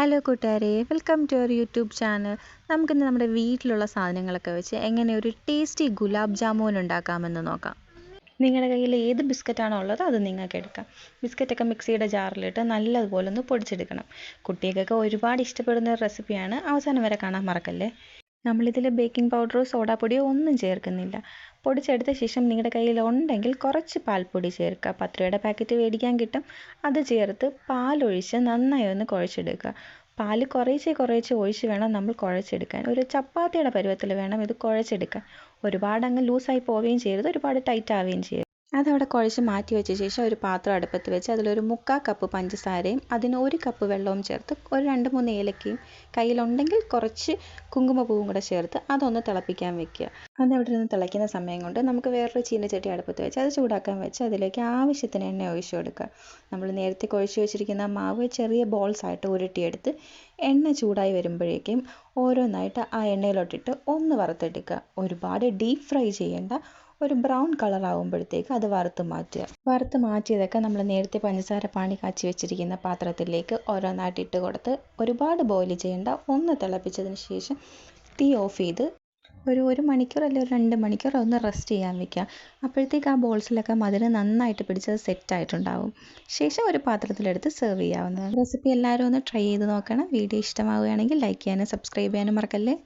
Hello കൂട്ടുകാരെ, welcome to our YouTube channel. നമുക്കിന്ന് നമ്മുടെ വീട്ടിലുള്ള സാധനങ്ങളൊക്കെ വെച്ച് എങ്ങനെ ഒരു ടേസ്റ്റി ഗുലാബ് ജാമുൻ ഉണ്ടാക്കാമെന്ന് നോക്കാം. നിങ്ങളുടെ കയ്യിൽ ഏത് ബിസ്ക്കറ്റാണോ ഉള്ളത് അത് നിങ്ങൾക്ക് എടുക്കാം. ബിസ്ക്കറ്റൊക്കെ മിക്സിയുടെ ജാറിലിട്ട് നല്ലതുപോലെ ഒന്ന് പൊടിച്ചെടുക്കണം. കുട്ടികൾക്കൊക്കെ ഒരുപാട് ഇഷ്ടപ്പെടുന്ന ഒരു റെസിപ്പിയാണ്. അവസാനം വരെ കാണാൻ മറക്കല്ലേ. നമ്മളിതിൽ ബേക്കിംഗ് പൗഡറോ സോഡാപ്പൊടിയോ ഒന്നും ചേർക്കുന്നില്ല. പൊടിച്ചെടുത്ത ശേഷം നിങ്ങളുടെ കയ്യിൽ ഉണ്ടെങ്കിൽ കുറച്ച് പാൽപ്പൊടി ചേർക്കുക. 10 രൂപയുടെ പാക്കറ്റ് മേടിക്കാൻ കിട്ടും. അത് ചേർത്ത് പാലൊഴിച്ച് നന്നായി ഒന്ന് കുഴച്ചെടുക്കുക. പാൽ കുറേശ്ശെ കുറേശ്ശെ ഒഴിച്ച് വേണം നമ്മൾ കുഴച്ചെടുക്കാൻ. ഒരു ചപ്പാത്തിയുടെ പരുവത്തിൽ വേണം ഇത് കുഴച്ചെടുക്കാൻ. ഒരുപാട് അങ്ങ് ലൂസായി പോവുകയും ചെയ്യരുത്, ഒരുപാട് ടൈറ്റ് ആവുകയും ചെയ്യരുത്. അതവിടെ കുഴച്ച് മാറ്റി വെച്ച ശേഷം ഒരു പാത്രം അടുപ്പത്ത് വെച്ച് അതിലൊരു 3/4 കപ്പ് പഞ്ചസാരയും അതിന് 1 കപ്പ് വെള്ളവും ചേർത്ത് ഒരു 2-3 ഏലക്കയും കയ്യിലുണ്ടെങ്കിൽ കുറച്ച് കുങ്കുമപ്പൂവും കൂടെ ചേർത്ത് അതൊന്ന് തിളപ്പിക്കാൻ വെക്കുക. അതവിടെ നിന്ന് തിളയ്ക്കുന്ന സമയം കൊണ്ട് നമുക്ക് വേറൊരു ചീനച്ചട്ടി അടുപ്പത്ത് വെച്ച് അത് ചൂടാക്കാൻ വെച്ച് അതിലേക്ക് ആവശ്യത്തിന് എണ്ണ ഒഴിച്ചു കൊടുക്കുക. നമ്മൾ നേരത്തെ കുഴച്ച് വെച്ചിരിക്കുന്ന മാവ് ചെറിയ ബോൾസ് ആയിട്ട് ഉരുട്ടിയെടുത്ത് എണ്ണ ചൂടായി വരുമ്പോഴേക്കും ഓരോന്നായിട്ട് ആ എണ്ണയിലോട്ടിട്ട് ഒന്ന് വറുത്തെടുക്കുക. ഒരുപാട് ഡീപ്പ് ഫ്രൈ ചെയ്യേണ്ട. ഒരു ബ്രൗൺ കളർ ആകുമ്പോഴത്തേക്ക് അത് വറുത്ത് മാറ്റിയതൊക്കെ നമ്മൾ നേരത്തെ പഞ്ചസാര പാനി കാച്ചി വെച്ചിരിക്കുന്ന പാത്രത്തിലേക്ക് ഓരോന്നായിട്ട് ഇട്ട് കൊടുത്ത് ഒരുപാട് ബോയിൽ ചെയ്യേണ്ട. ഒന്ന് തിളപ്പിച്ചതിന് ശേഷം തീ ഓഫ് ചെയ്ത് ഒരു മണിക്കൂർ അല്ലെങ്കിൽ 2 മണിക്കൂർ ഒന്ന് റെസ്റ്റ് ചെയ്യാൻ വെക്കുക. അപ്പോഴത്തേക്ക് ആ ബോൾസിലൊക്കെ മധുരം നന്നായിട്ട് പിടിച്ചത് സെറ്റായിട്ടുണ്ടാവും. ശേഷം ഒരു പാത്രത്തിലെടുത്ത് സെർവ് ചെയ്യാവുന്നതാണ്. റെസിപ്പി എല്ലാവരും ഒന്ന് ട്രൈ ചെയ്ത് നോക്കണം. വീഡിയോ ഇഷ്ടമാവുകയാണെങ്കിൽ ലൈക്ക് ചെയ്യാനും സബ്സ്ക്രൈബ് ചെയ്യാനും മറക്കല്ലേ.